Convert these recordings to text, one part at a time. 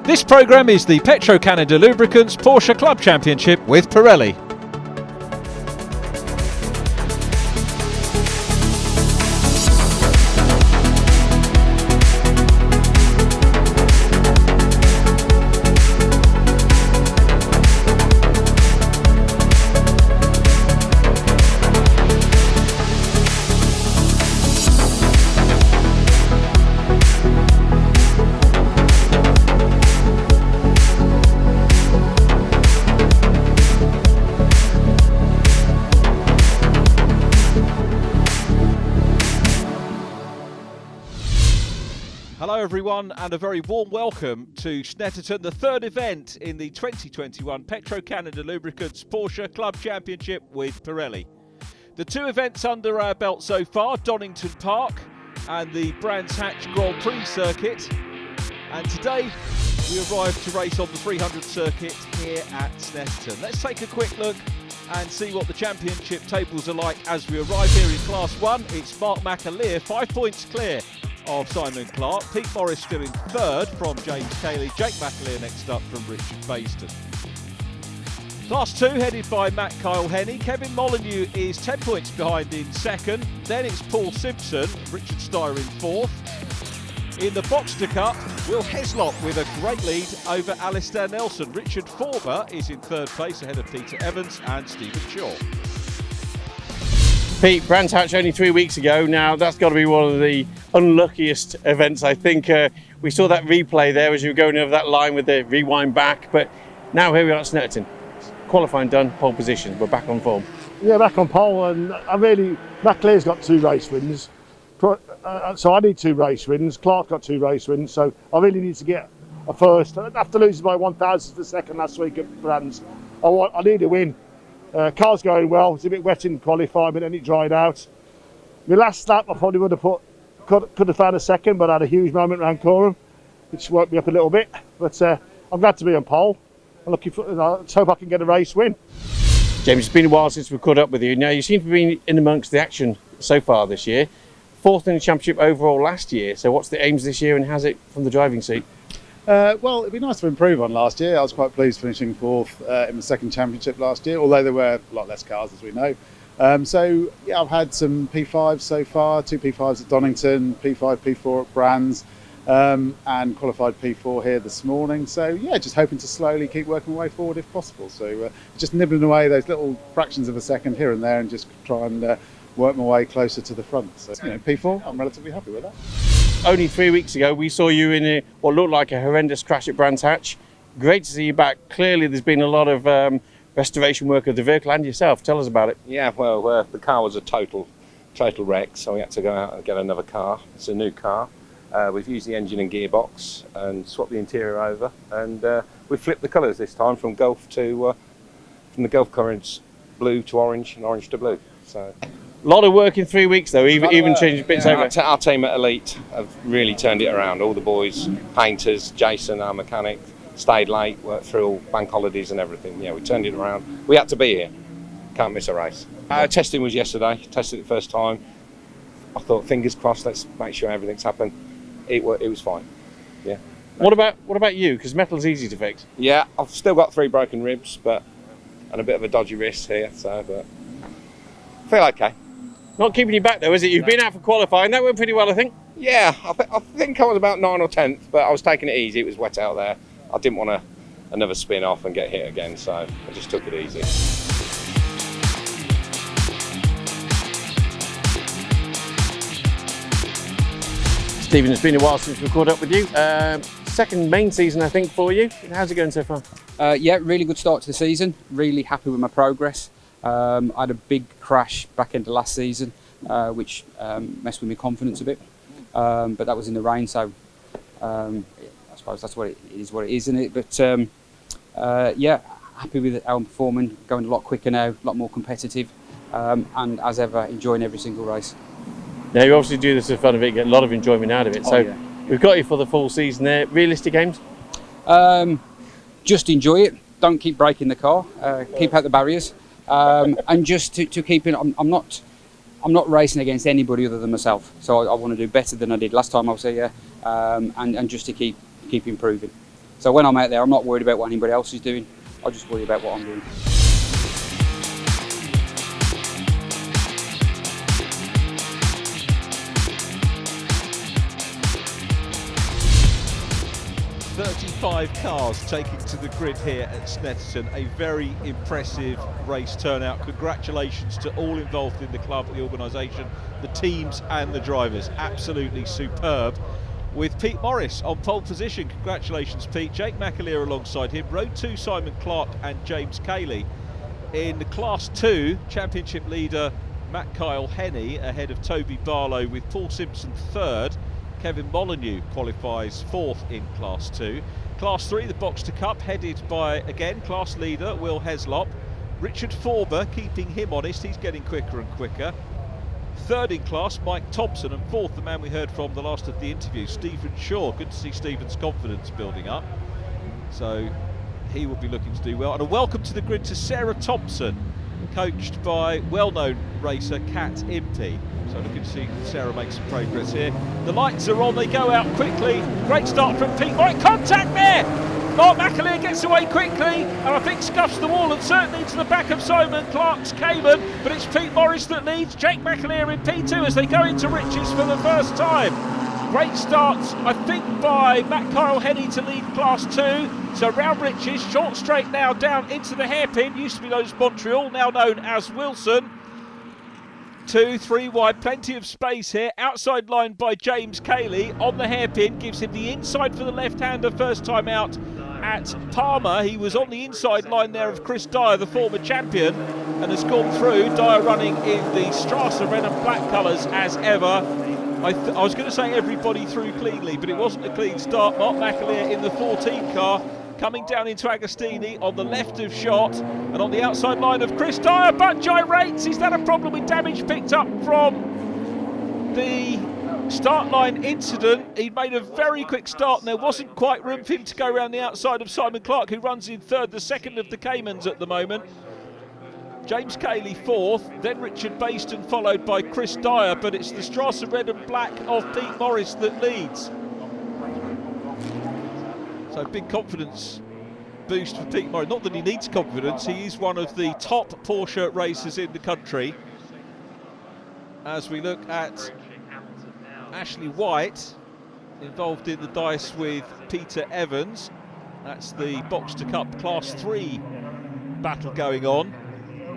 This programme is the Petro Canada Lubricants Porsche Club Championship with Pirelli. Hello everyone and a very warm welcome to Snetterton, the third event in the 2021 Petro Canada Lubricants Porsche Club Championship with Pirelli. The two events under our belt so far, Donington Park and the Brands Hatch Grand Prix circuit. And today we arrive to race on the 300 circuit here at Snetterton. Let's take a quick look and see what the championship tables are like as we arrive here in Class 1. It's Mark McAleer, 5 points clear of Simon Clark. Pete Morris still in third from James Cayley. Jake McAleer next up from Richard Baisden. Class 2 headed by Matt Kyle Henney. Kevin Molyneux is 10 points behind in second. Then it's Paul Simpson, Richard Steyer in fourth. In the Boxster Cup, Will Heslop with a great lead over Alistair Nelson. Richard Forber is in third place ahead of Peter Evans and Stephen Shaw. Pete, Brands Hatch only 3 weeks ago. Now that's got to be one of the unluckiest events. I think we saw that replay there as you were going over that line with the rewind back, but now here we are at Snetterton. Qualifying done, pole position, we're back on form. Yeah, back on pole, and McAleer's got 2 race wins, so I need 2 race wins. Clark's got 2 race wins, so I really need to get a first. After losing by 1,000th of a second last week at Brands, I need a win. Car's going well. It's a bit wet in qualifying, but then it dried out. My last lap, I probably would have could have found a second, but I had a huge moment around Coram, which woke me up a little bit. But I'm glad to be on pole. I'm looking for. Let's hope I can get a race win. James, it's been a while since we've caught up with you. Now you seem to be in amongst the action so far this year. 4th in the championship overall last year. So what's the aims this year, and how's it from the driving seat? Well, it'd be nice to improve on last year. I was quite pleased finishing 4th in the second championship last year, although there were a lot less cars, as we know. So, yeah, I've had some P5s so far, 2 P5s at Donington, P5, P4 at Brands, and qualified P4 here this morning. So, yeah, just hoping to slowly keep working my way forward if possible. So, just nibbling away those little fractions of a second here and there and just try and work my way closer to the front. So, P4, I'm relatively happy with that. Only 3 weeks ago, we saw you in what looked like a horrendous crash at Brands Hatch. Great to see you back. Clearly, there's been a lot of restoration work of the vehicle and yourself. Tell us about it. Yeah, well, the car was a total wreck, so we had to go out and get another car. It's a new car. We've used the engine and gearbox and swapped the interior over, and we flipped the colours this time from Gulf to from the Gulf currents blue to orange and orange to blue. So. A lot of work in 3 weeks though, even changing bits over. Our team at Elite have really turned it around. All the boys, painters, Jason, our mechanic, stayed late, worked through all bank holidays and everything. Yeah, we turned it around. We had to be here. Can't miss a race. Testing was yesterday. Tested it the first time. I thought, fingers crossed, let's make sure everything's happened. It was fine. Yeah. What about you? Because metal's easy to fix. Yeah, I've still got 3 broken ribs, and a bit of a dodgy wrist here. So, but I feel okay. Not keeping you back though, is it? You've been out for qualifying. That went pretty well, I think. Yeah, I think I was about 9th or 10th, but I was taking it easy. It was wet out there. I didn't want another spin off and get hit again, so I just took it easy. Stephen, it's been a while since we caught up with you. Second main season, I think, for you. How's it going so far? Yeah, really good start to the season. Really happy with my progress. I had a big crash back end of last season, which messed with my confidence a bit. But that was in the rain, so I suppose that's what it is, isn't it? But yeah, happy with how I'm performing, going a lot quicker now, a lot more competitive, and as ever, enjoying every single race. Now, you obviously do this for fun of it, get a lot of enjoyment out of it. So yeah. We've got you for the full season there. Realistic aims? Just enjoy it. Don't keep breaking the car. Keep out the barriers. And just to keep it, I'm not racing against anybody other than myself. So I want to do better than I did last time I was here, and just to keep improving. So when I'm out there, I'm not worried about what anybody else is doing. I just worry about what I'm doing. Five cars taking to the grid here at Snetterton. A very impressive race turnout. Congratulations to all involved in the club, the organisation, the teams and the drivers. Absolutely superb. With Pete Morris on pole position. Congratulations, Pete. Jake McAleer alongside him. Row 2, Simon Clark and James Cayley. In the Class 2, championship leader Matt Kyle Henney ahead of Toby Barlow, with Paul Simpson third. Kevin Molyneux qualifies fourth in Class 2. Class 3, the Box to Cup, headed by, again, class leader Will Heslop. Richard Forber, keeping him honest, he's getting quicker and quicker. Third in class, Mike Thompson, and fourth, the man we heard from the last of the interview, Stephen Shaw. Good to see Stephen's confidence building up. So he will be looking to do well. And a welcome to the grid to Sarah Thompson, coached by well-known racer Kat Impey. So looking to see Sarah make some progress here. The lights are on, they go out quickly. Great start from Pete Morris. Contact there! Mark McAleer gets away quickly and I think scuffs the wall and certainly into the back of Simon Clark's Cayman. But it's Pete Morris that leads. Jake McAleer in P2 as they go into Riches for the first time. Great starts, I think, by Matt Kyle Henney to lead Class 2. So round Riches, short straight now down into the hairpin. Used to be known as Montreal, now known as Wilson. 2, 3 wide, plenty of space here. Outside line by James Cayley on the hairpin, gives him the inside for the left-hander first time out at Palmer. He was on the inside line there of Chris Dyer, the former champion, and has gone through. Dyer running in the Strasser red and black colours as ever. I was going to say everybody through cleanly, but it wasn't a clean start. Mark McAleer in the 14 car, coming down into Agostini on the left of shot and on the outside line of Chris Dyer, but gyrates. Is that a problem with damage picked up from the start line incident? He made a very quick start and there wasn't quite room for him to go around the outside of Simon Clark, who runs in third, the second of the Caymans at the moment. James Cayley fourth, then Richard Baston followed by Chris Dyer, but it's the Strasser red and black of Pete Morris that leads. So big confidence boost for Pete Morris. Not that he needs confidence, he is one of the top Porsche racers in the country. As we look at Ashley White, involved in the dice with Peter Evans. That's the Box to Cup Class 3 battle going on.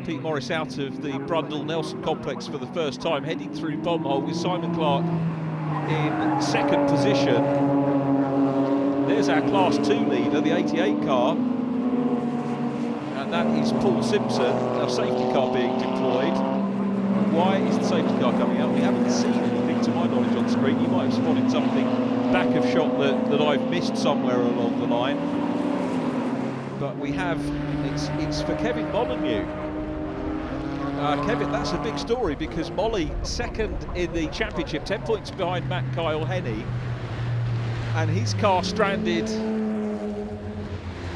Pete Morris out of the Brundle-Nelson complex for the first time, heading through Bombhole with Simon Clark in second position. There's our Class 2 leader, the 88 car, and that is Paul Simpson. Our safety car being deployed. Why is the safety car coming out? We haven't seen anything to my knowledge on screen. You might have spotted something back of shot that I've missed somewhere along the line. But we have, it's for Kevin Molyneux. Kevin, that's a big story because Molly second in the championship, 10 points behind Matt Kyle Henney, and his car stranded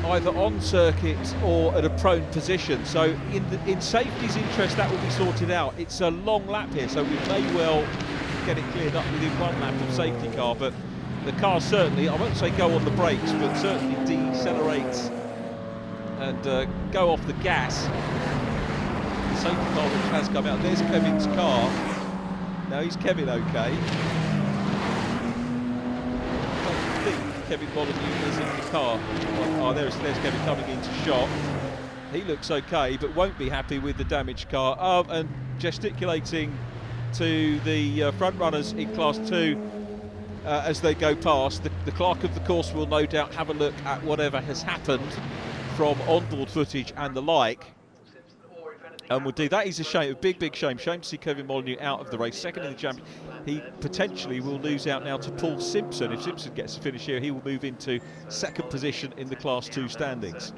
either on circuit or at a prone position. So in safety's interest, that will be sorted out. It's a long lap here, so we may well get it cleared up within one lap of safety car, but the car certainly, I won't say go on the brakes, but certainly decelerate and go off the gas. Safety car which has come out. There's Kevin's car. Now is Kevin okay? I think Kevin Molyneux is in the car. Oh, there's Kevin coming into shot. He looks okay, but won't be happy with the damaged car. And gesticulating to the front runners in Class 2 as they go past. The clerk of the course will no doubt have a look at whatever has happened from onboard footage and the like. And we'll do that. Is a shame, a big shame. Shame to see Kevin Molyneux out of the race, second in the championship. He potentially will lose out now to Paul Simpson. If Simpson gets a finish here, he will move into second position in the Class 2 standings.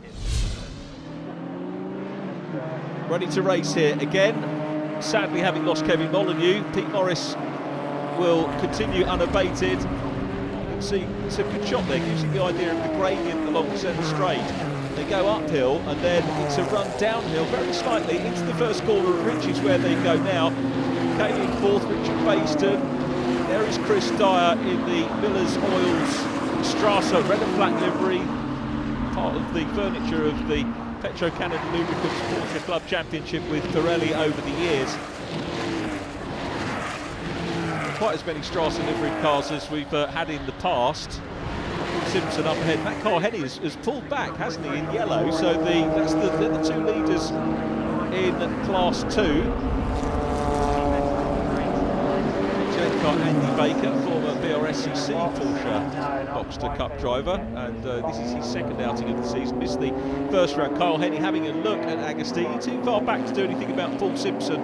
Ready to race here again. Sadly, having lost Kevin Molyneux, Pete Morris will continue unabated. You can see it's a good shot there. Gives you the idea of the gradient along the centre straight. They go uphill and then it's a run downhill very slightly into the first corner of Riches where they go now. Cayley fourth, Richard Baston. There is Chris Dyer in the Miller's Oils Strasser, red and black livery, part of the furniture of the Petro Canada Lubricants Porsche Club Championship with Pirelli over the years. Quite as many Strasser livery cars as we've had in the past. Simpson up ahead. Matt Carl-Henny has pulled back, hasn't he, in yellow? So they're the two leaders in Class 2. Got Andy Baker, former BRSCC Porsche Boxster Cup driver, and this is his second outing of the season. Missed the first round. Carl-Henny having a look at Agostini, too far back to do anything about Paul Simpson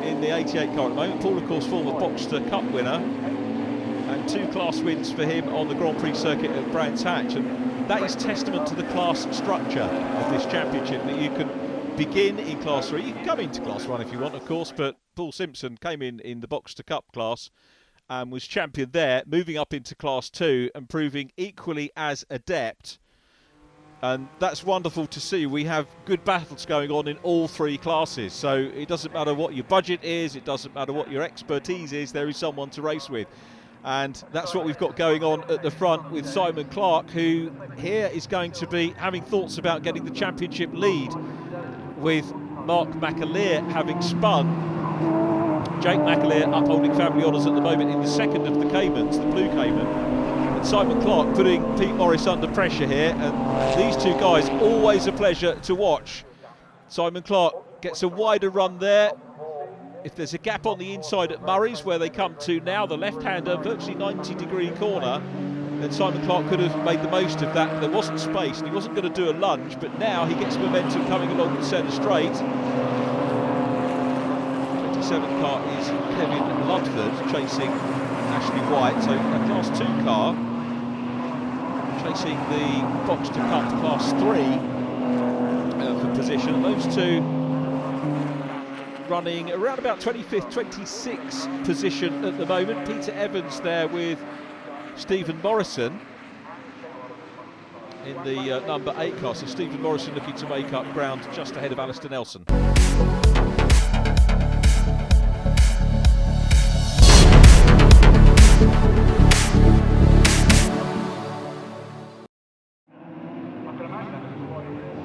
in the 88 car at the moment. Paul, of course, former Boxster Cup winner, and 2 class wins for him on the Grand Prix circuit at Brands Hatch, and that is testament to the class structure of this championship, that you can begin in Class 3. You can come into Class 1 if you want, of course, but Paul Simpson came in the Boxster Cup class and was champion there, moving up into Class 2 and proving equally as adept. And that's wonderful to see. We have good battles going on in all 3 classes. So it doesn't matter what your budget is, it doesn't matter what your expertise is, there is someone to race with. And that's what we've got going on at the front with Simon Clark, who here is going to be having thoughts about getting the championship lead, with Mark McAleer having spun. Jake McAleer upholding family honours at the moment in the second of the Caymans, the Blue Cayman. And Simon Clark putting Pete Morris under pressure here. And these two guys, always a pleasure to watch. Simon Clark gets a wider run there. If there's a gap on the inside at Murray's, where they come to now, the left-hander, virtually 90-degree corner, then Simon Clark could have made the most of that. There wasn't space, and he wasn't going to do a lunge, but now he gets momentum coming along the centre straight. 27 car is Kevin Ludford chasing Ashley White, so a Class 2 car chasing the Boxster Cup Class 3 for position. Those two running around about 25th, 26th position at the moment. Peter Evans there with Stephen Morrison in the number 8 car, so Stephen Morrison looking to make up ground just ahead of Alistair Nelson.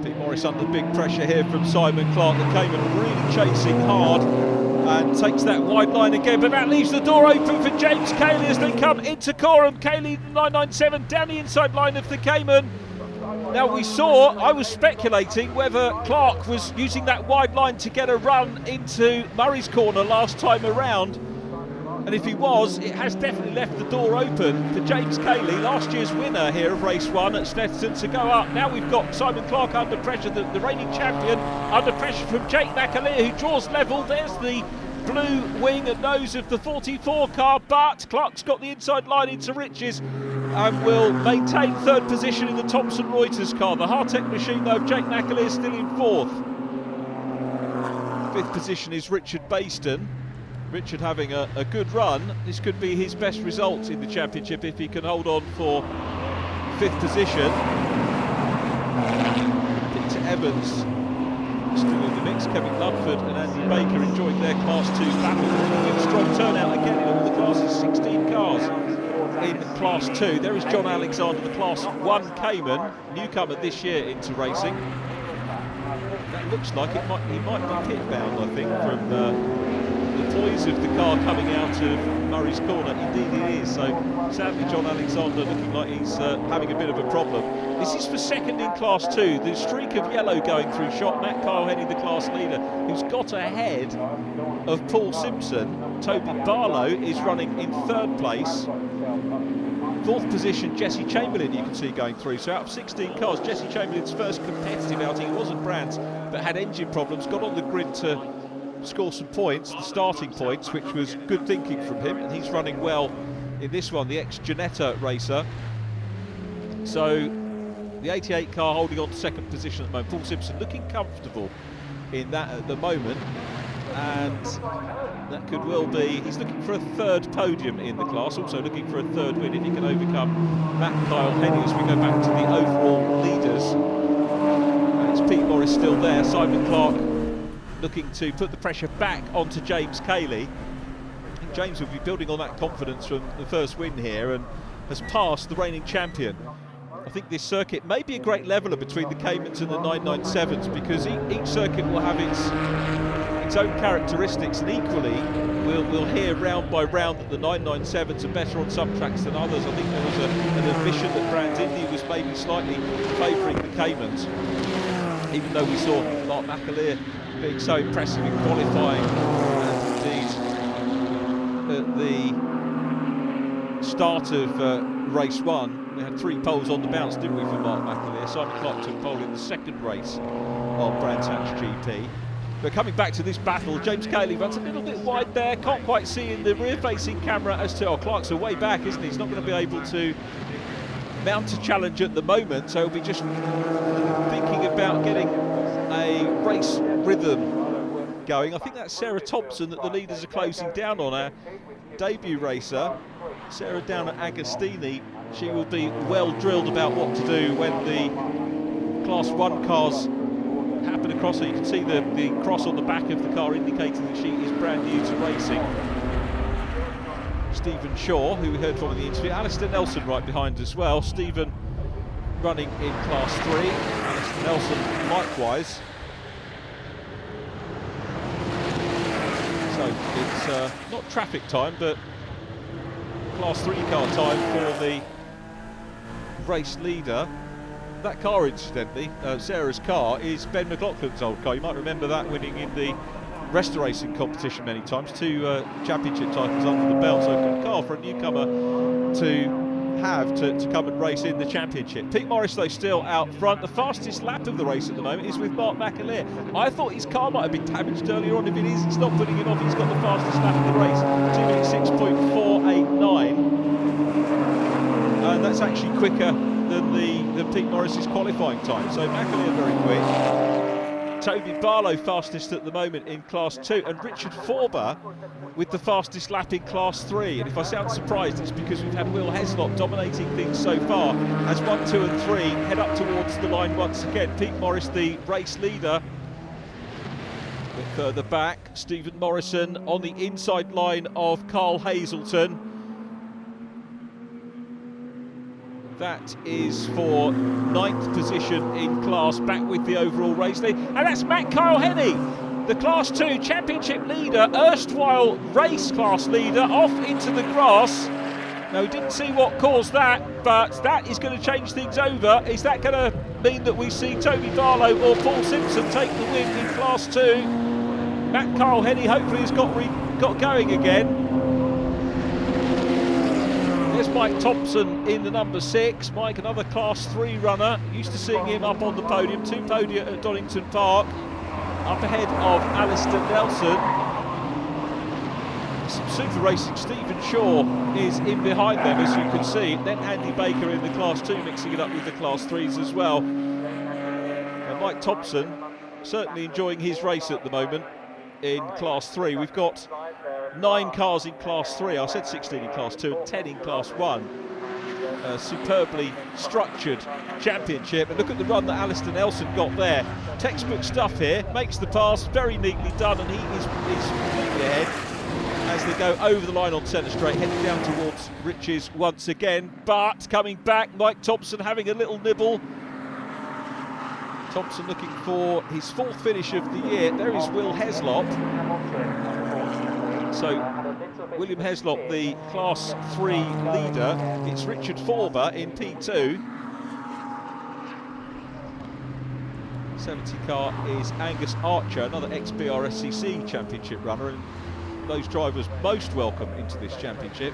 Pete Morris under big pressure here from Simon Clark. The Cayman really chasing hard and takes that wide line again, but that leaves the door open for James Cayley as they come into Coram. Cayley 997 down the inside line of the Cayman. Now I was speculating whether Clark was using that wide line to get a run into Murray's corner last time around. And if he was, it has definitely left the door open for James Cayley, last year's winner here of race 1 at Snetterton, to go up. Now we've got Simon Clark under pressure, the reigning champion, under pressure from Jake McAleer, who draws level. There's the blue wing and nose of the 44 car, but Clark's got the inside line into riches and will maintain 3rd position in the Thomson Reuters car. The Hartec machine, though, Jake McAleer still in 4th. 5th position is Richard Bayston. Richard having a good run. This could be his best result in the championship if he can hold on for 5th position. Peter Evans still in the mix. Kevin Ludford and Andy Baker enjoying their Class 2 battle. Strong turnout again in all the classes, 16 cars in Class 2. There is John Alexander, the Class 1 Cayman, newcomer this year into racing. That looks like he might be pit bound, I think, from the poise of the car coming out of Murray's corner. Indeed it is. So sadly John Alexander looking like he's having a bit of a problem. This is for 2nd in Class 2. The streak of yellow going through shot. Matt Carl-Henny, the class leader, who's got ahead of Paul Simpson. Toby Barlow is running in 3rd place. 4th position, Jesse Chamberlain, you can see going through. So out of 16 cars, Jesse Chamberlain's first competitive outing. It wasn't Brands, but had engine problems. Got on the grid to score some points, the starting points, which was good thinking from him, and he's running well in this one, the ex-Janetta racer. So the 88 car holding on to 2nd position at the moment. Paul Simpson looking comfortable in that at the moment, and that could well be, he's looking for a 3rd podium in the class, also looking for a 3rd win if he can overcome Matt Carl-Henny as we go back to the overall leaders. And it's Pete Morris still there, Simon Clark looking to put the pressure back onto James Cayley. I think James will be building on that confidence from the first win here, and has passed the reigning champion. I think this circuit may be a great leveller between the Caymans and the 997s, because each circuit will have its own characteristics, and equally we'll hear round by round that the 997s are better on some tracks than others. I think there was an admission that Brands Indy was maybe slightly favouring the Caymans, even though we saw Mark McAleer being so impressive in qualifying, and indeed at the start of race 1 we had 3 poles on the bounce, didn't we, for Mark McAleer? Simon Clark took pole in the second race on Brands Hatch GP. But coming back to this battle, James Cayley runs a little bit wide there, can't quite see in the rear-facing camera as to, Clark's are way back, isn't he? He's not going to be able to mount a challenge at the moment, so he'll be just thinking about getting a race rhythm going. I think that's Sarah Thompson that the leaders are closing down on, our debut racer. Sarah down at Agostini, she will be well drilled about what to do when the Class 1 cars happen across her. You can see the cross on the back of the car indicating that she is brand new to racing. Stephen Shaw, who we heard from in the interview, Alistair Nelson right behind as well. Stephen running in Class 3, Alistair Nelson likewise. So it's not traffic time, but Class 3 car time for the race leader. That car, incidentally, Sarah's car, is Ben McLaughlin's old car. You might remember that, winning in the Restoracing competition many times, 2 championship titles under the belt. So a good car for a newcomer to have to come and race in the championship. Pete Morris, though, still out front. The fastest lap of the race at the moment is with Mark McAleer. I thought his car might have been damaged earlier on. If it is, it's not putting him off. He's got the fastest lap of the race, 2 minutes 6.489. And that's actually quicker than Pete Morris's qualifying time. So McAleer very quick. Toby Barlow fastest at the moment in Class 2, and Richard Forber with the fastest lap in Class 3. And if I sound surprised, it's because we've had Will Heslop dominating things so far as 1, 2 and 3 head up towards the line once again. Pete Morris, the race leader. A bit further back, Stephen Morrison on the inside line of Carl Hazelton. That is for 9th position in class, back with the overall race lead. And that's Matt Kyle Henney, the Class 2 championship leader, erstwhile race class leader, off into the grass. Now, we didn't see what caused that, but that is going to change things over. Is that going to mean that we see Toby Barlow or Paul Simpson take the win in Class 2? Matt Kyle Henney hopefully has got going again. There's Mike Thompson in the number 6. Mike, another Class 3 runner. Used to seeing him up on the podium. 2 podia at Donington Park. Up ahead of Alistair Nelson. Some super racing. Stephen Shaw is in behind them, as you can see. Then Andy Baker in the Class 2, mixing it up with the Class 3s as well. And Mike Thompson certainly enjoying his race at the moment in Class 3. We've got 9 cars in Class 3, I said 16 in Class 2 and 10 in Class 1. A superbly structured championship, and look at the run that Alistair Nelson got there. Textbook stuff here, makes the pass, very neatly done, and he is completely ahead as they go over the line on centre straight, heading down towards Riches once again. But coming back, Mike Thompson having a little nibble. Thompson looking for his 4th finish of the year. There is Will Heslop. So William Heslop, the Class 3 leader. It's Richard Forber in P2. 70 car is Angus Archer, another ex-BRSCC championship runner, and those drivers most welcome into this championship.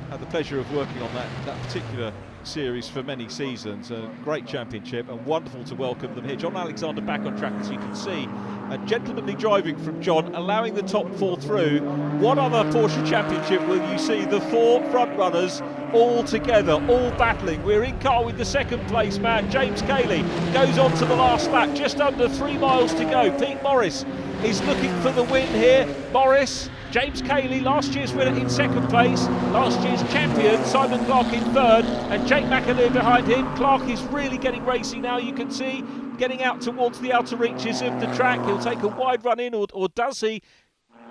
Had the pleasure of working on that particular series for many seasons. A great championship and wonderful to welcome them here. John Alexander back on track, as you can see, and gentlemanly driving from John, allowing the top 4 through. What other Porsche championship will you see the 4 front runners all together, all battling? We're in car with the 2nd place man, James Cayley, goes on to the last lap, just under 3 miles to go. Pete Morris is looking for the win here. Morris, James Cayley, last year's winner, in 2nd place, last year's champion, Simon Clark in 3rd, and Jake McAleer behind him. Clark is really getting racy now, you can see, getting out towards the outer reaches of the track. He'll take a wide run in, or does he,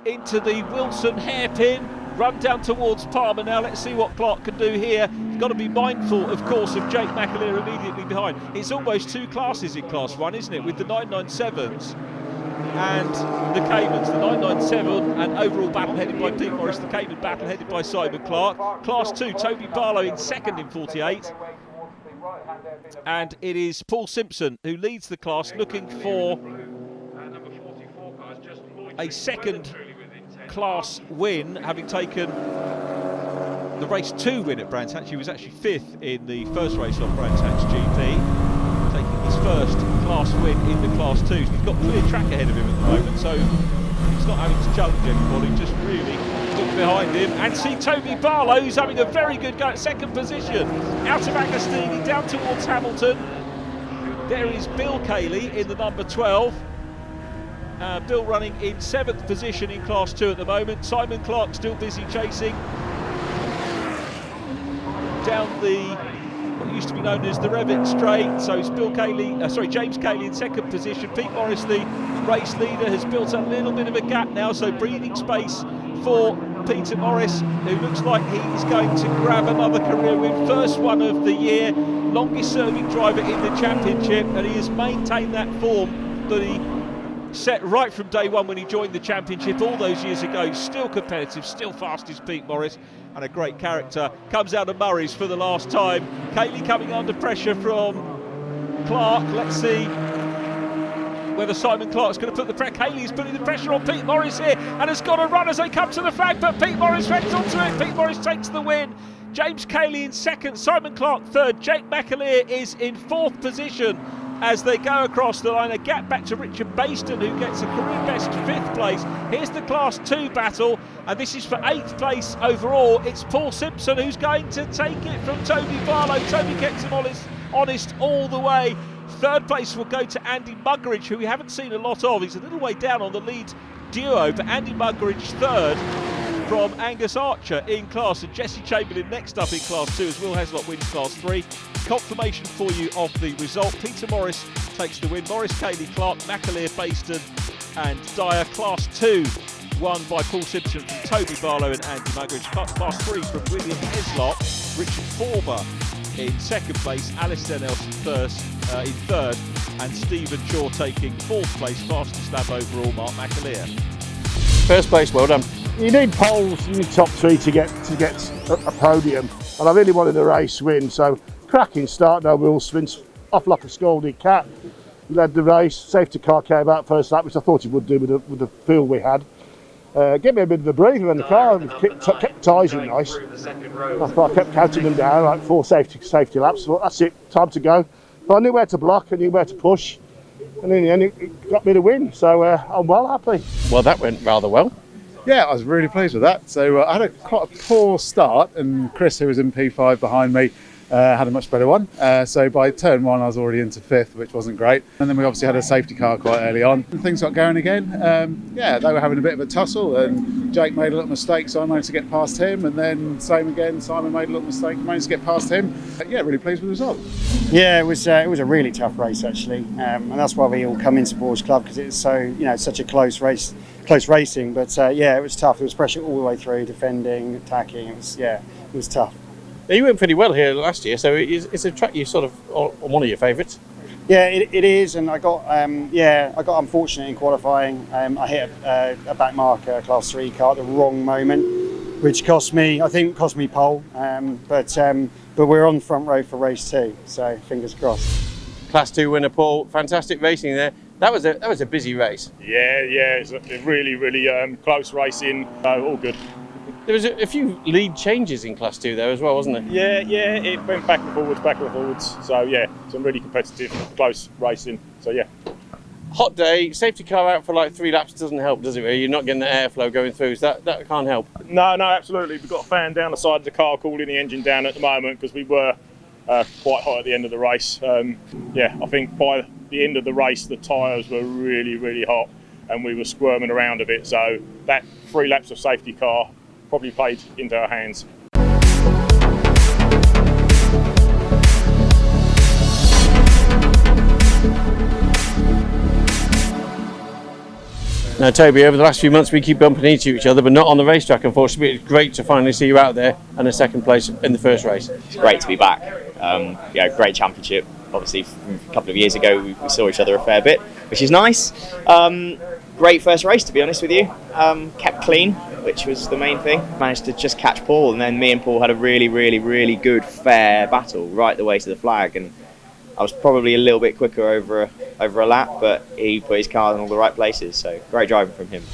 into the Wilson hairpin. run down towards Palmer now. Let's see what Clark can do here. He's got to be mindful, of course, of Jake McAleer immediately behind. It's almost two classes in Class 1, isn't it, with the 997s and the Caymans. The 997 and overall battle headed by Pete Morris, the Cayman battle headed by Simon Clark. Class 2, Toby Barlow in second in 48. And it is Paul Simpson who leads the class, looking for a second class win, having taken the race 2 win at Brands Hatch. He was actually 5th in the first race on Brands Hatch GP, taking his first class win in the Class 2. He's got clear track ahead of him at the moment, so he's not having to challenge anybody, just really look behind him and see Toby Barlow, who's having a very good go at second position. Out of Agostini, down towards Hamilton. There is Bill Cayley in the number 12. Bill running in 7th position in Class 2 at the moment. Simon Clark still busy chasing down what used to be known as the Revit Straight. So it's James Cayley in 2nd position. Pete Morris, the race leader, has built a little bit of a gap now, so breathing space for Peter Morris, who looks like he's going to grab another career win, first one of the year, longest serving driver in the championship, and he has maintained that form that he set right from day one when he joined the championship all those years ago. Still competitive, still fast as Pete Morris, and a great character. Comes out of Murray's for the last time. Cayley coming under pressure from Clark. Let's see whether Simon Clark's going to put the pressure. Cayley's putting the pressure on Pete Morris here and has got a run as they come to the flag, but Pete Morris runs onto it. Pete Morris takes the win. James Cayley in 2nd, Simon Clark 3rd. Jake McAleer is in 4th position as they go across the line. A gap back to Richard Baston, who gets a career best 5th place. Here's the Class 2 battle, and this is for 8th place overall. It's Paul Simpson who's going to take it from Toby Barlow. Toby kept him honest all the way. 3rd place will go to Andy Muggeridge, who we haven't seen a lot of. He's a little way down on the lead duo, but Andy Muggeridge 3rd from Angus Archer in class, and Jesse Chamberlain next up in Class 2 as Will Heslop wins Class 3. Confirmation for you of the result. Peter Morris takes the win. Morris, Cayley, Clark, McAleer, Baston and Dyer. Class 2 won by Paul Simpson from Toby Barlow and Andy Muggeridge. Class 3 from William Heslop, Richard Forber in 2nd place, Alistair Nelson in 3rd, and Stephen Shaw taking 4th place. Fastest lap overall, Mark McAleer. First place, well done. You need poles in the top 3 to get a podium, and I really wanted a race win, so cracking start. No wheel spins off like a scalded cat. Led the race. Safety car came out first lap, which I thought it would do with the field we had. Give me a bit of a breather in the car. Kept tyres in nice. I kept counting them down, like 4 safety laps. Thought, that's it, time to go. But I knew where to block, I knew where to push, and in the end it got me the win. So I'm well happy. Well, that went rather well. Yeah, I was really pleased with that. So I had quite a poor start, and Chris, who was in P5 behind me, had a much better one. So by turn 1 I was already into 5th, which wasn't great. And then we obviously had a safety car quite early on. And things got going again. Yeah, they were having a bit of a tussle, and Jake made a little mistake, so I managed to get past him. And then same again, Simon made a little mistake, managed to get past him. Yeah, really pleased with the result. Yeah, it was a really tough race actually, and that's why we all come into Porsche Club, because it's so, such a close racing. But yeah, it was tough. There was pressure all the way through, defending, attacking. It was tough. You went pretty well here last year, so it's a track you sort of one of your favourites. Yeah, it is, and I got unfortunate in qualifying. I hit a back marker Class 3 car at the wrong moment, which cost me pole. But we're on the front row for race 2, so fingers crossed. Class 2 winner Paul, fantastic racing there. That was a busy race. Yeah, it's a really close racing. All good. There was a few lead changes in Class 2 there as well, wasn't there? Yeah, it went back and forwards. So yeah, some really competitive, close racing. So yeah. Hot day, safety car out for like 3 laps doesn't help, does it? Really? You're not getting the airflow going through, so that can't help. No, absolutely. We've got a fan down the side of the car cooling the engine down at the moment, because we were quite hot at the end of the race. I think by the end of the race the tyres were really hot and we were squirming around a bit, so that 3 laps of safety car probably played into our hands. Now, Toby, over the last few months we keep bumping into each other, but not on the racetrack, unfortunately. It's great to finally see you out there and a second place in the first race. It's great to be back. Great championship. Obviously, from a couple of years ago, we saw each other a fair bit, which is nice. Great first race, to be honest with you. Kept clean, which was the main thing. Managed to just catch Paul, and then me and Paul had a really, really, really good, fair battle right the way to the flag. And I was probably a little bit quicker over a lap, but he put his car in all the right places. So great driving from him.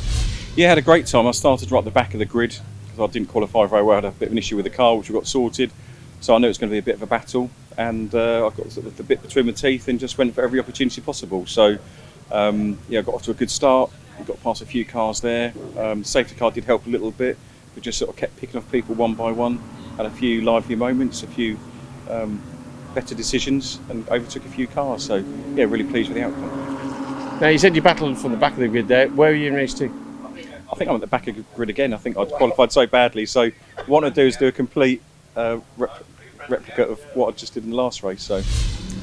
Yeah, had a great time. I started right at the back of the grid because I didn't qualify very well. I had a bit of an issue with the car, which we got sorted. So I knew it was going to be a bit of a battle, and I got sort of the bit between my teeth and just went for every opportunity possible. So got off to a good start. We got past a few cars there. The safety car did help a little bit. We just sort of kept picking off people one by one. Had a few lively moments, a few better decisions, and overtook a few cars. So yeah, really pleased with the outcome. Now, you said you battled from the back of the grid there. Where were you in race 2? I think I'm at the back of the grid again. I think I'd qualified so badly. So what I want to do is do a complete replica of what I just did in the last race. So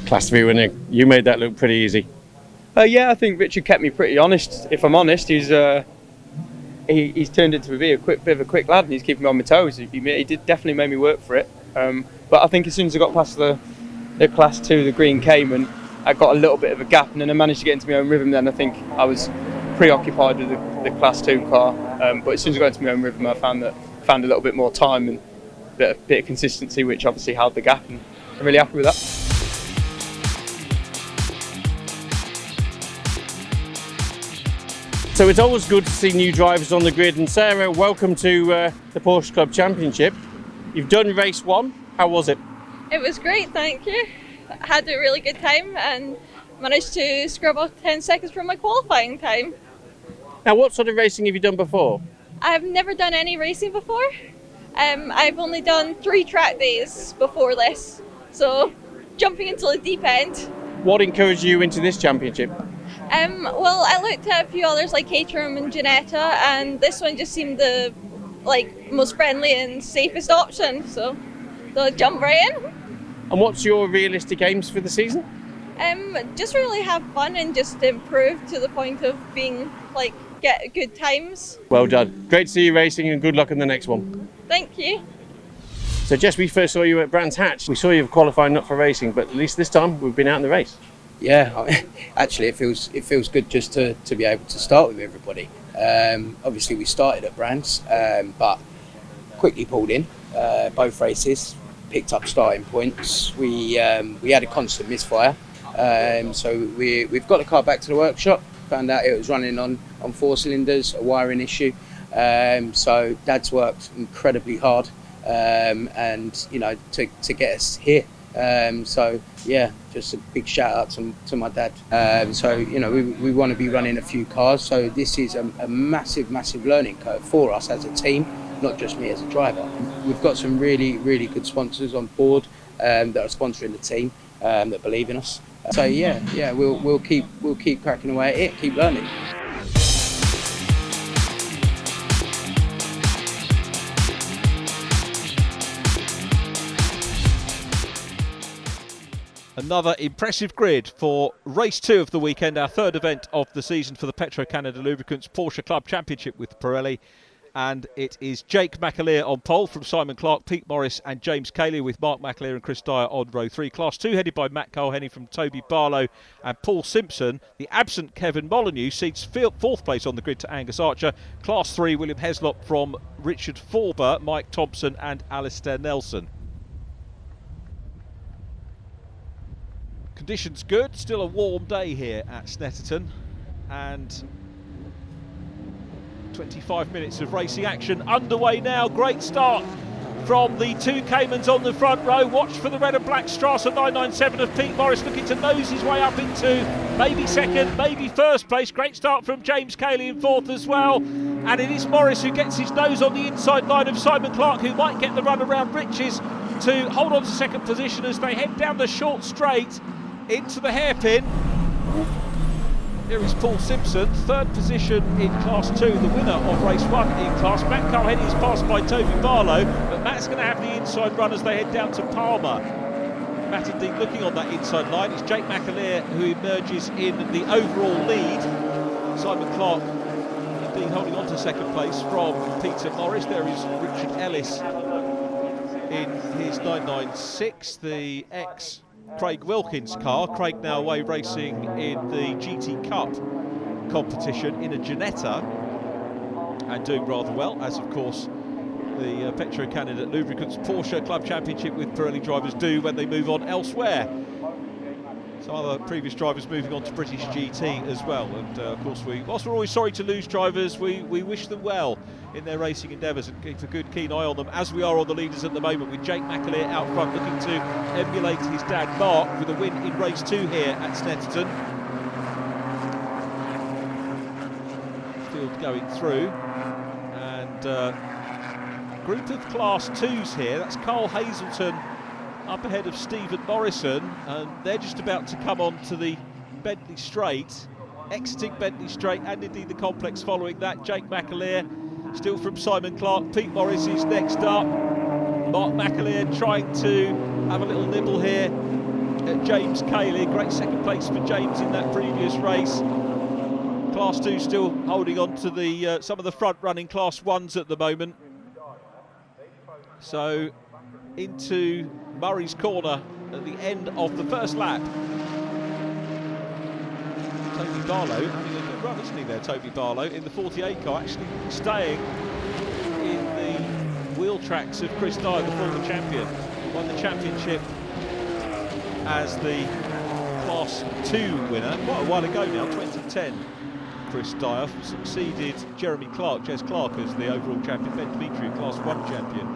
Class 3 winner. You made that look pretty easy. I think Richard kept me pretty honest. If I'm honest, he's turned into be a bit of a quick lad, and he's keeping me on my toes. He did definitely make me work for it. But I think as soon as I got past the Class 2, the Green Cayman, I got a little bit of a gap, and then I managed to get into my own rhythm. Then I think I was preoccupied with the Class 2 car. But as soon as I got into my own rhythm, I found a little bit more time and a bit of consistency, which obviously held the gap, and I'm really happy with that. So it's always good to see new drivers on the grid. And Sarah, welcome to the Porsche Club Championship. You've done race 1. How was it? It was great, thank you. I had a really good time and managed to scrub off 10 seconds from my qualifying time. Now, what sort of racing have you done before? I've never done any racing before. I've only done 3 track days before this, so jumping into the deep end. What encouraged you into this championship? Well, I looked at a few others like Caterham and Ginetta, and this one just seemed the most friendly and safest option, so I jumped right in. And what's your realistic aims for the season? Just really have fun and just improve to the point of being get good times. Well done. Great to see you racing, and good luck in the next one. Thank you. So Jess, we first saw you at Brands Hatch. We saw you qualifying not for racing, but at least this time we've been out in the race. Yeah, actually it feels good just to be able to start with everybody. Obviously we started at Brands, but quickly pulled in both races, picked up starting points. We had a constant misfire, so we've got the car back to the workshop. Found out it was running on 4 cylinders, a wiring issue. So Dad's worked incredibly hard, and to get us here. So yeah, just a big shout out to my dad. We want to be running a few cars, so this is a massive learning curve for us as a team, not just me as a driver. We've got some really good sponsors on board that are sponsoring the team, that believe in us. So yeah, we'll keep cracking away at it, keep learning. Another impressive grid for race 2 of the weekend, our third event of the season for the Petro-Canada Lubricants Porsche Club Championship with Pirelli. And it is Jake McAleer on pole from Simon Clark, Pete Morris and James Cayley, with Mark McAleer and Chris Dyer on row 3. Class 2 headed by Matt Culhenny from Toby Barlow and Paul Simpson. The absent Kevin Molyneux cedes 4th place on the grid to Angus Archer. Class 3, William Heslop from Richard Forber, Mike Thompson and Alistair Nelson. Conditions good, still a warm day here at Snetterton, and 25 minutes of racing action underway now. Great start from the 2 Caymans on the front row. Watch for the red and black Strasser 997 of Pete Morris, looking to nose his way up into maybe second, maybe first place. Great start from James Cayley in 4th as well. And it is Morris who gets his nose on the inside line of Simon Clark, who might get the run around Riches to hold on to second position as they head down the short straight into the hairpin. Here is Paul Simpson, 3rd position in Class 2, the winner of race 1 in class. Matt Culhenny is passed by Toby Barlow, but Matt's going to have the inside run as they head down to Palmer. Matt indeed looking on that inside line. It's Jake McAleer who emerges in the overall lead. Simon Clark indeed holding on to second place from Peter Morris. There is Richard Ellis in his 996, the ex-Craig Wilkins car. Craig now away racing in the GT Cup competition in a Ginetta and doing rather well, as of course the Petro Canada Lubricants Porsche Club Championship with Pirelli drivers do when they move on elsewhere. Some other previous drivers moving on to British GT as well, and of course whilst we're always sorry to lose drivers, we wish them well in their racing endeavours and keep a good keen eye on them, as we are on the leaders at the moment, with Jake McAleer out front looking to emulate his dad Mark with a win in race 2 here at Snetterton. Field going through, and group of Class 2s here. That's Carl Hazelton up ahead of Stephen Morrison, and they're just about to come on to the Bentley Straight, exiting Bentley Straight and indeed the complex following that. Jake McAleer still from Simon Clark. Pete Morris is next up. Mark McAleer trying to have a little nibble here at James Cayley. Great second place for James in that previous race. Class 2 still holding on to the some of the front running Class 1s at the moment. So into Murray's Corner at the end of the first lap. Toby Barlow having a good run, isn't he there, Toby Barlow, in the 48 car, actually staying in the wheel tracks of Chris Dyer, the former champion. Won the championship as the Class 2 winner quite a while ago now, 2010. Chris Dyer succeeded Jeremy Clark, Jez Clark, as the overall champion. Ben Dimitri, Class 1 champion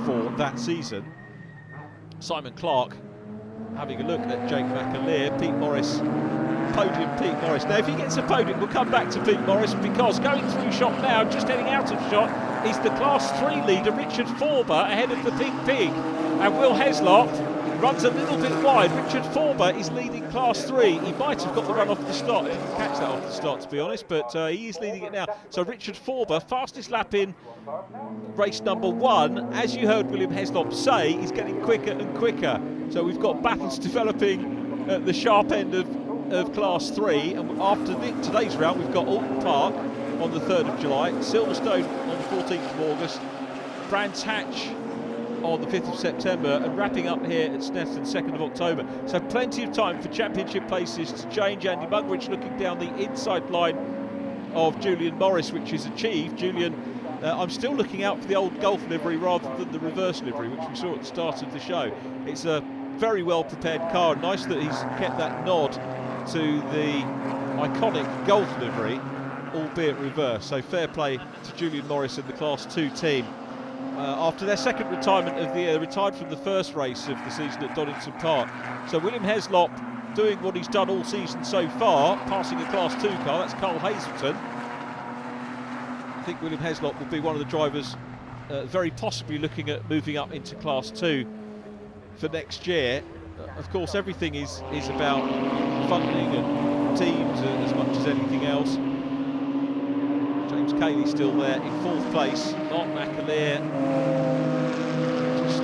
for that season. Simon Clark having a look at Jake McAleer. Pete Morris, podium Pete Morris. Now if he gets a podium, we'll come back to Pete Morris, because going through shot now, just heading out of shot, is the Class 3 leader Richard Forber ahead of the Pink Pig, and Will Heslop runs a little bit wide. Richard Forber is leading Class 3. He might have got the run off the start. I didn't catch that off the start, to be honest, but he is leading it now. So Richard Forber, fastest lap in race number 1. As you heard William Heslop say, he's getting quicker and quicker. So we've got battles developing at the sharp end of Class 3. And after today's round, we've got Alton Park on the 3rd of July, Silverstone on the 14th of August, Brands Hatch on the 5th of September, and wrapping up here at Snetterton 2nd of October. So plenty of time for championship places to change. Andy Muggeridge looking down the inside line of Julian Morris, which is achieved. Julian, I'm still looking out for the old Golf livery rather than the reverse livery, which we saw at the start of the show. It's a very well prepared car. Nice that he's kept that nod to the iconic Golf livery, albeit reverse. So fair play to Julian Morris and the Class 2 team. After their second retirement of the year, retired from the first race of the season at Donington Park. So William Heslop doing what he's done all season so far, passing a Class 2 car. That's Carl Hazelton. I think William Heslop will be one of the drivers very possibly looking at moving up into Class 2 for next year. Of course, everything is about funding and teams as much as anything else. James Cayley still there in 4th place. Mark McAleer just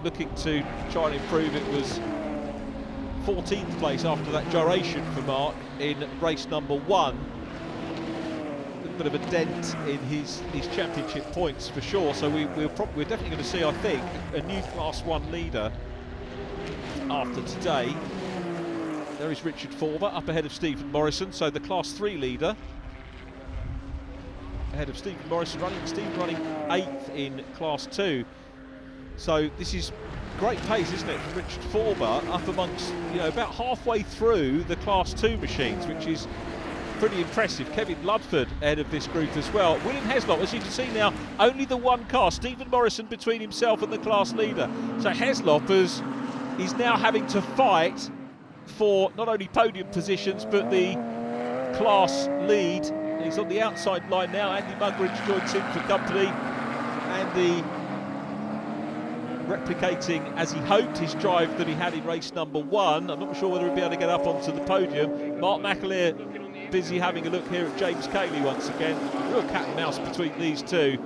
looking to try and improve. It was 14th place after that gyration for Mark in race number 1. A bit of a dent in his championship points for sure. So we're definitely going to see, I think, a new Class 1 leader after today. There is Richard Forber up ahead of Stephen Morrison, so the Class 3 leader ahead of Stephen Morrison, Stephen running 8th in Class 2. So this is great pace, isn't it, from Richard Forber up amongst, about halfway through the Class 2 machines, which is pretty impressive. Kevin Ludford ahead of this group as well. William Heslop, as you can see now, only the one car, Stephen Morrison between himself and the class leader. So Heslop is now having to fight for not only podium positions but the class lead. He's on the outside line now. Andy Muggeridge joins him for company. Andy replicating, as he hoped, his drive that he had in race number 1. I'm not sure whether he'll be able to get up onto the podium. Mark McAleer busy having a look here at James Cayley once again. Real cat and mouse between these two.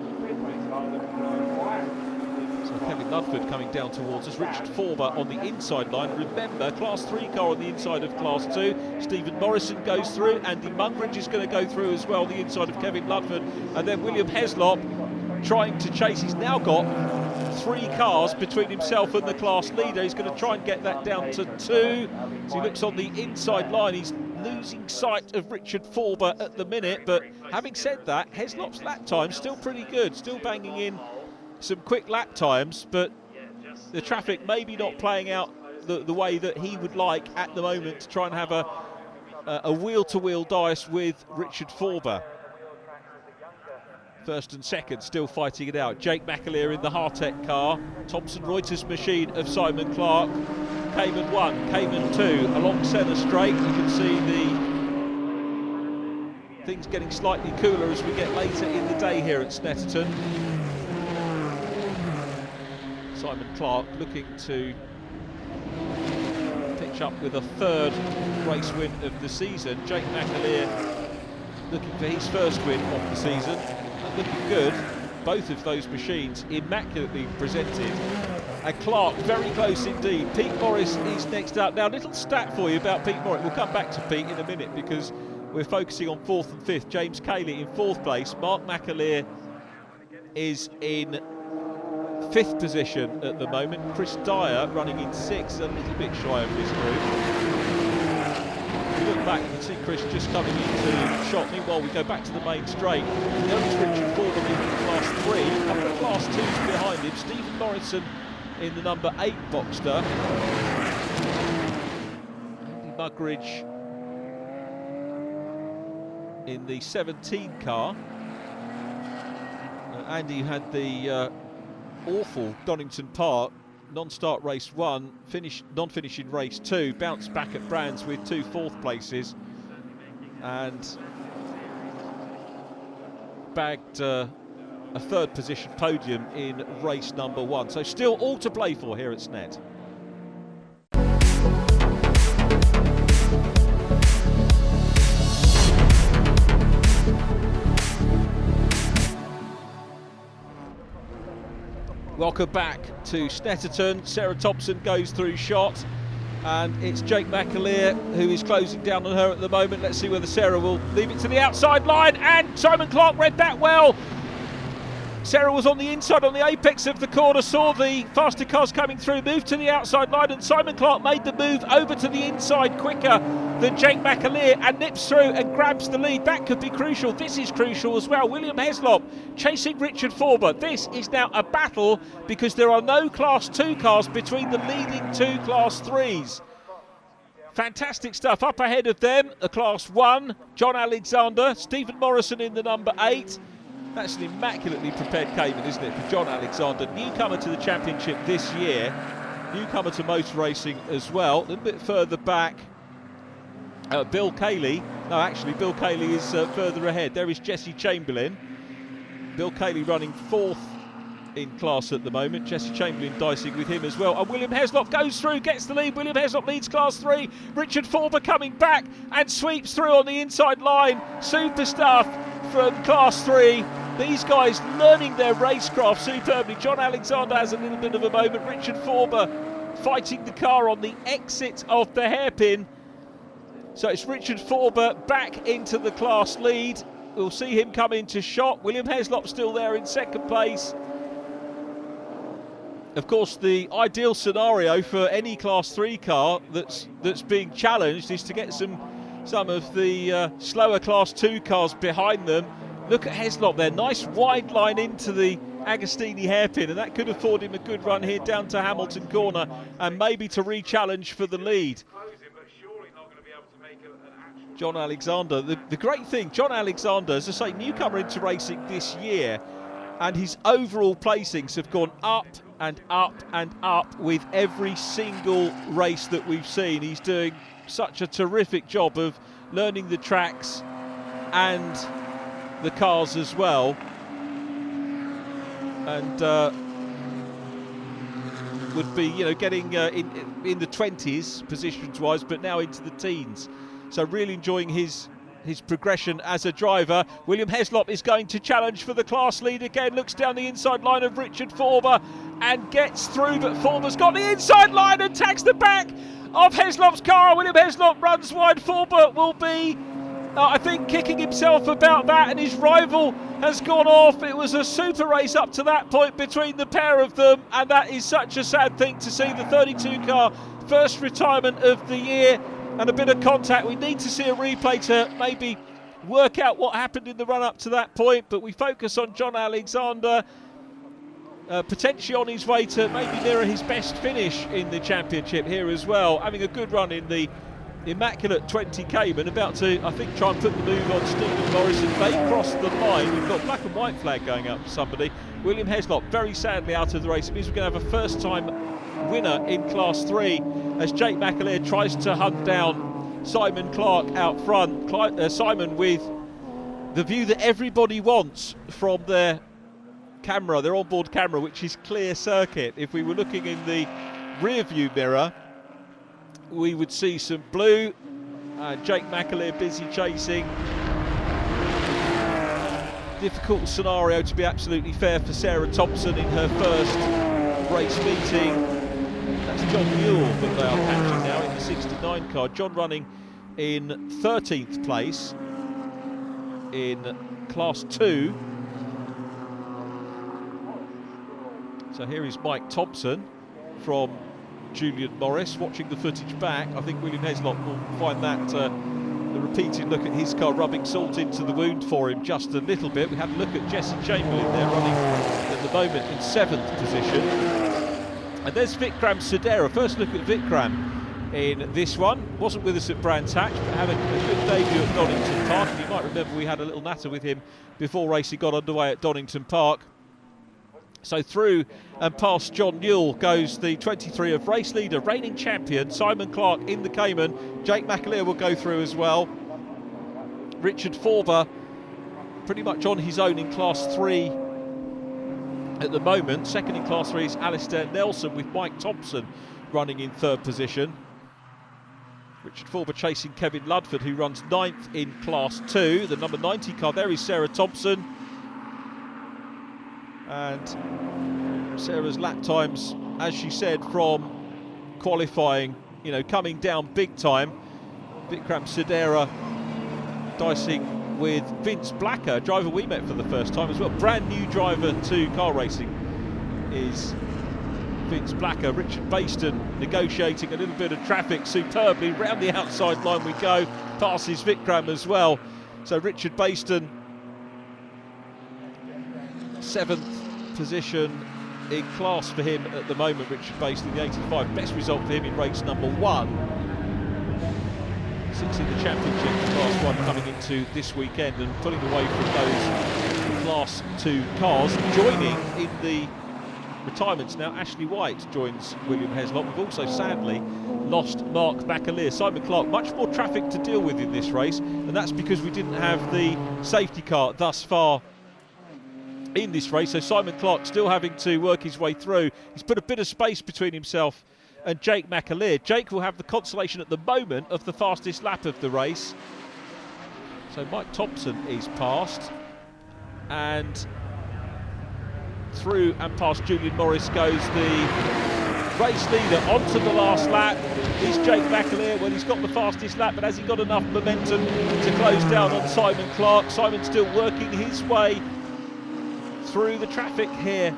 So Kevin Ludford coming down towards us. Richard Forber on the inside line. Remember, Class 3 car on the inside of Class 2. Stephen Morrison goes through. Andy Mungridge is going to go through as well, on the inside of Kevin Ludford. And then William Heslop trying to chase. He's now got 3 cars between himself and the class leader. He's going to try and get that down to 2. So he looks on the inside line. He's losing sight of Richard Forber at the minute, but having said that, Heslop's lap time still pretty good, still banging in some quick lap times, but the traffic maybe not playing out the way that he would like at the moment to try and have a wheel-to-wheel dice with Richard Forber. First and second still fighting it out. Jake McAleer in the Hartech car. Thomson Reuters machine of Simon Clark. Cayman 1, Cayman 2 along centre straight. You can see the things getting slightly cooler as we get later in the day here at Snetterton. Simon Clark looking to pitch up with a 3rd race win of the season. Jake McAleer looking for his first win of the season. And looking good. Both of those machines immaculately presented. And Clark very close indeed. Pete Morris is next up. Now, a little stat for you about Pete Morris. We'll come back to Pete in a minute because we're focusing on 4th and 5th. James Cayley in 4th place. Mark McAleer is in 5th position at the moment. Chris Dyer running in 6th, a little bit shy of this group. If you look back, you can see Chris just coming into shot. Meanwhile, we go back to the main straight. There is Richard Forber in Class 3. A couple of Class 2s behind him. Stephen Morrison in the number 8 Boxster. Andy Mugridge in the 17 car. Andy had the awful Donington Park non-start race 1, non-finish in race 2, bounced back at Brands with 2 4th places and bagged a 3rd position podium in race number 1. So still all to play for here at Snet. Welcome back to Snetterton. Sarah Thompson goes through shot and it's Jake McAleer who is closing down on her at the moment. Let's see whether Sarah will leave it to the outside line, and Simon Clark read that well. Sarah was on the inside on the apex of the corner, saw the faster cars coming through, moved to the outside line, and Simon Clark made the move over to the inside quicker than Jake McAleer and nips through and grabs the lead. That could be crucial. This is crucial as well. William Heslop chasing Richard Forber. This is now a battle because there are no Class 2 cars between the leading 2 Class 3s. Fantastic stuff up ahead of them. The Class 1, John Alexander, Stephen Morrison in the number 8. That's an immaculately prepared Cayman, isn't it, for John Alexander, newcomer to the championship this year, newcomer to motor racing as well. A little bit further back, Bill Cayley. No, actually, Bill Cayley is further ahead. There is Jesse Chamberlain. Bill Cayley running 4th in class at the moment. Jesse Chamberlain dicing with him as well. And William Heslop goes through, gets the lead. William Heslop leads Class 3. Richard Forber coming back and sweeps through on the inside line. Super stuff from Class 3. These guys learning their racecraft superbly. John Alexander has a little bit of a moment. Richard Forber fighting the car on the exit of the hairpin. So it's Richard Forber back into the class lead. We'll see him come into shot. William Heslop still there in 2nd place. Of course, the ideal scenario for any Class 3 car that's being challenged is to get some of the slower Class 2 cars behind them. Look at Heslop there, nice wide line into the Agostini hairpin, and that could afford him a good run here down to Hamilton Corner and maybe to re-challenge for the lead. John Alexander, the great thing, John Alexander, as I say, newcomer into racing this year, and his overall placings have gone up and up and up with every single race that we've seen. He's doing such a terrific job of learning the tracks and the cars as well, and would be, getting in the 20s positions wise, but now into the teens. So really enjoying his his progression as a driver. William Heslop is going to challenge for the class lead again, looks down the inside line of Richard Forber and gets through, but Forber's got the inside line and tags the back of Heslop's car. William Heslop runs wide. Forber will be, I think, kicking himself about that, and his rival has gone off. It was a super race up to that point between the pair of them, and that is such a sad thing to see. The 32 car, first retirement of the year, and a bit of contact. We need to see a replay to maybe work out what happened in the run up to that point, but we focus on John Alexander, potentially on his way to maybe nearer his best finish in the championship here as well, having a good run in the immaculate 20 Cayman, about to, I think, try and put the move on Stephen Morrison. They cross the line. We've got black and white flag going up for somebody. William Heslop very sadly out of the race. It means we're going to have a first time winner in Class 3 as Jake McAleer tries to hunt down Simon Clark out front. Simon with the view that everybody wants from their camera, their onboard camera, which is clear circuit. If we were looking in the rear view mirror, we would see some blue. Jake McAleer busy chasing. Difficult scenario, to be absolutely fair, for Sarah Thompson in her first race meeting. That's John Newell that they are catching now in the 69 car. John running in 13th place in Class 2. So here is Mike Thompson from Julian Morris watching the footage back. I think William Heslop will find that the repeated look at his car rubbing salt into the wound for him just a little bit. We had a look at Jesse Chamberlain there running at the moment in 7th position. And there's Vikram Sudera. First look at Vikram in this one. Wasn't with us at Brands Hatch, but having a good debut at Donington Park. And you might remember we had a little natter with him before racing got underway at Donington Park. So through and past John Newell goes the 23 of race leader, reigning champion, Simon Clark in the Cayman. Jake McAleer will go through as well. Richard Forber pretty much on his own in Class 3 at the moment. Second in Class 3 is Alistair Nelson, with Mike Thompson running in 3rd position. Richard Forber chasing Kevin Ludford, who runs 9th in Class 2. The number 90 car there is Sarah Thompson. And Sarah's lap times, as she said, from qualifying, you know, coming down big time. Vikram Sudera dicing with Vince Blacker, a driver we met for the first time as well. Brand new driver to car racing is Vince Blacker. Richard Baston negotiating a little bit of traffic superbly. Round the outside line we go, passes Vikram as well. So Richard Baston, 7th position in class for him at the moment. Richard Baston, the 85, best result for him in race number 1. 6th in the championship for Class 1 coming into this weekend, and pulling away from those Class 2 cars. Joining in the retirements now, Ashley White joins William Heslop. We've also sadly lost Mark McAleer. Simon Clark, much more traffic to deal with in this race, and that's because we didn't have the safety car thus far in this race. So Simon Clark still having to work his way through. He's put a bit of space between himself and Jake McAleer. Jake will have the consolation at the moment of the fastest lap of the race. So Mike Thompson is passed, and through and past Julian Morris goes the race leader onto the last lap. Is Jake McAleer. Well, he's got the fastest lap, but has he got enough momentum to close down on Simon Clark? Simon still working his way through the traffic here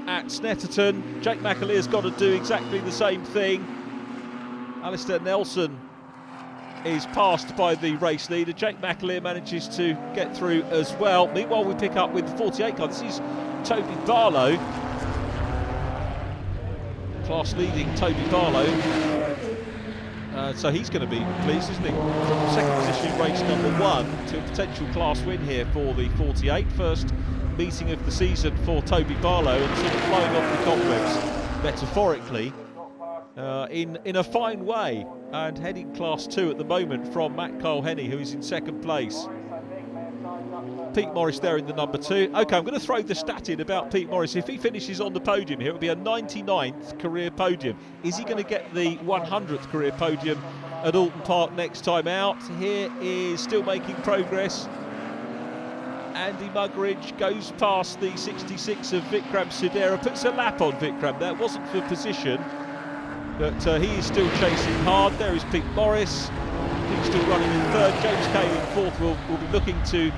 at Snetterton. Jake McAleer's got to do exactly the same thing. Alistair Nelson is passed by the race leader. Jake McAleer manages to get through as well. Meanwhile, we pick up with the 48 car. This is Toby Barlow. Class leading Toby Barlow. So he's going to be pleased, isn't he? From second position in race number 1 to a potential class win here for the 48. First meeting of the season for Toby Barlow, and sort of flying off the cobwebs, metaphorically, in a fine way, and heading Class 2 at the moment from Matt Cole-Henny, who is in 2nd place. Pete Morris there in the number 2. OK, I'm going to throw the stat in about Pete Morris. If he finishes on the podium here, it will be a 99th career podium. Is he going to get the 100th career podium at Alton Park next time out? Here is still making progress. Andy Muggeridge goes past the 66 of Vikram Sudera, puts a lap on Vikram. That wasn't for position, but he is still chasing hard. There is Pete Morris. He's still running in 3rd. James Cayley in 4th will be looking to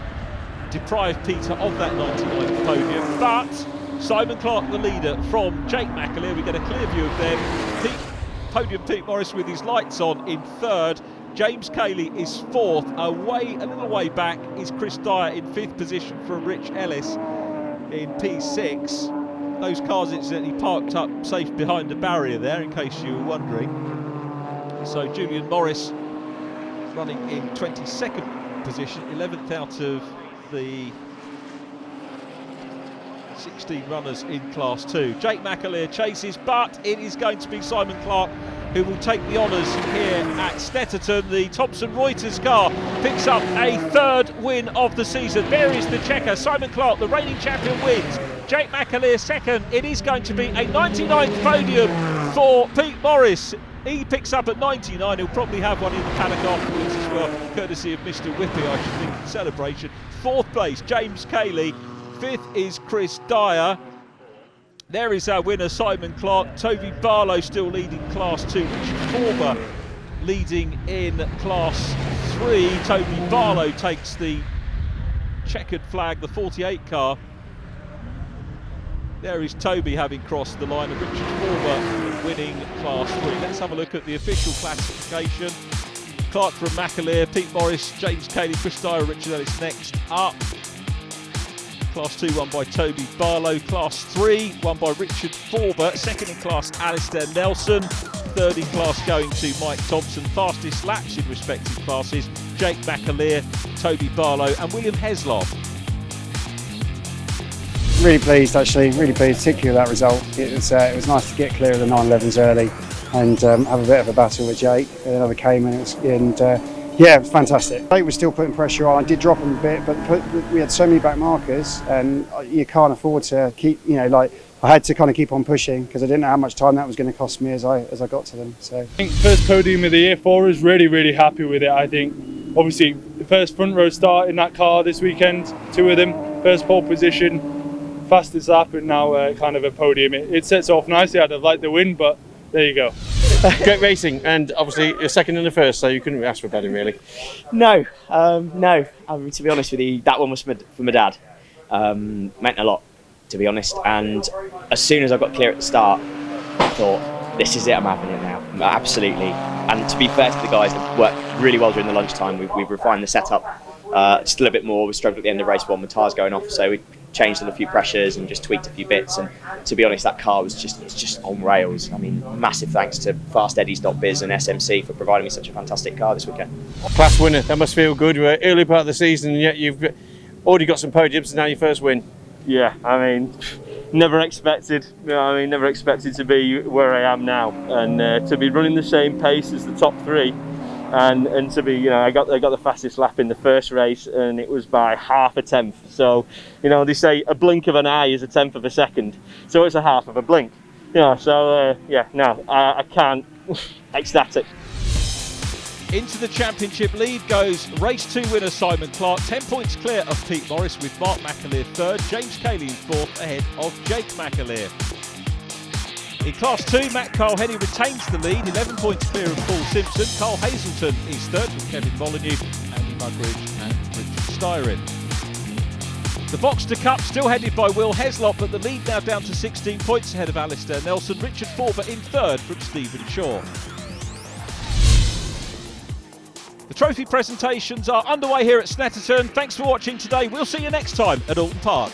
deprive Peter of that 99th podium. But Simon Clark, the leader, from Jake McAleer. We get a clear view of them. Podium Pete Morris with his lights on in 3rd. James Cayley is 4th. A little way back is Chris Dyer in 5th position from Rich Ellis in P6. Those cars incidentally parked up safe behind the barrier there, in case you were wondering. So Julian Morris running in 22nd position, 11th out of the 16 runners in Class 2. Jake McAleer chases, but it is going to be Simon Clark who will take the honours here at Snetterton. The Thomson Reuters car picks up a 3rd win of the season. There is the checker. Simon Clark, the reigning champion, wins. Jake McAleer 2nd. It is going to be a 99th podium for Pete Morris. He picks up at 99. He'll probably have one in the paddock afterwards as well, courtesy of Mr. Whippy, I should think, in celebration. 4th place, James Cayley. 5th is Chris Dyer. There is our winner, Simon Clark. Toby Barlow still leading Class 2. Richard Forber leading in Class 3. Toby Barlow takes the checkered flag, the 48 car. There is Toby having crossed the line, and Richard Forber winning Class 3. Let's have a look at the official classification. Clark from McAleer, Pete Morris, James Cayley, Chris Dyer, Richard Ellis next up. Class 2 won by Toby Barlow. Class 3 won by Richard Forber. 2nd in class, Alistair Nelson. 3rd in class going to Mike Thompson. Fastest laps in respective classes, Jake McAleer, Toby Barlow and William Heslop. Really pleased, actually, really pleased, particularly with that result. It was nice to get clear of the 911s early and have a bit of a battle with Jake. Another came and yeah, it was fantastic. Jake was still putting pressure on. I did drop him a bit, but we had so many back markers, and you can't afford to keep, I had to kind of keep on pushing because I didn't know how much time that was going to cost me as I got to them. So I think first podium of the year for us, really happy with it. I think obviously the first front row start in that car this weekend, 2 of them, first pole position, fastest lap, and now kind of a podium. It sets off nicely. I'd have liked the win, but there you go. Great racing, and obviously you're 2nd and the 1st, so you couldn't ask for better, really. No. I mean, to be honest with you, that one was for my dad. Meant a lot, to be honest. And as soon as I got clear at the start, I thought, this is it, I'm having it now. Absolutely. And to be fair to the guys, they've worked really well during the lunchtime. We've refined the setup just a little bit more. We struggled at the end of race 1 with tyres going off, so we changed on a few pressures and just tweaked a few bits. And to be honest, that car was just on rails. I mean, massive thanks to FastEddies.biz and SMC for providing me such a fantastic car this weekend. Class winner, that must feel good. We're early part of the season and yet you've already got some podiums and now your first win. Yeah, I mean, never expected to be where I am now, and to be running the same pace as the top 3. And to be, I got the fastest lap in the first race, and it was by half a tenth. So, they say a blink of an eye is a tenth of a second. So it's a half of a blink. I can't. Ecstatic. Into the championship lead goes race 2 winner Simon Clark, 10 points clear of Pete Morris with Mark McAleer 3rd, James Cayley in 4th ahead of Jake McAleer. In Class 2, Matt Carl-Henny retains the lead, 11 points clear of Paul Simpson. Carl Hazelton is 3rd with Kevin Molyneux, Andy Muggeridge and Richard Styron. The Boxster Cup still headed by Will Heslop, but the lead now down to 16 points ahead of Alistair Nelson. Richard Forber in 3rd from Stephen Shaw. The trophy presentations are underway here at Snetterton. Thanks for watching today. We'll see you next time at Alton Park.